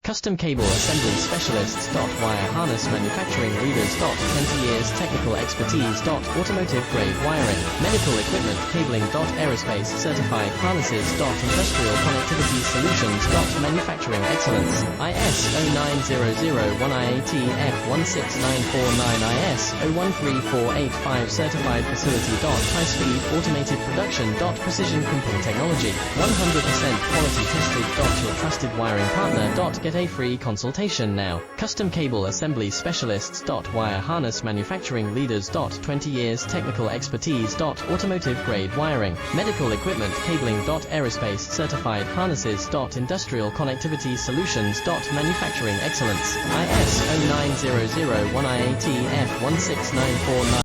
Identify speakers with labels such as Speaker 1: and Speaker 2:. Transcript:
Speaker 1: Custom Cable Assembly Specialists. Wire Harness Manufacturing Leaders. 20 years technical expertise. Automotive grade wiring, medical equipment, cabling. Aerospace certified harnesses. Industrial connectivity solutions. Manufacturing excellence. IS 09001 IATF 16949 IS 013485 certified facility. High speed automated production. Precision crimping technology. 100% quality tested. Your trusted wiring partner. Get a free consultation now. Custom Cable Assembly Specialists. Wire Harness Manufacturing Leaders. 20 years technical expertise. Automotive grade wiring, medical equipment, cabling. Aerospace certified harnesses. Industrial connectivity solutions. Manufacturing excellence. IS 09001 IATF 16949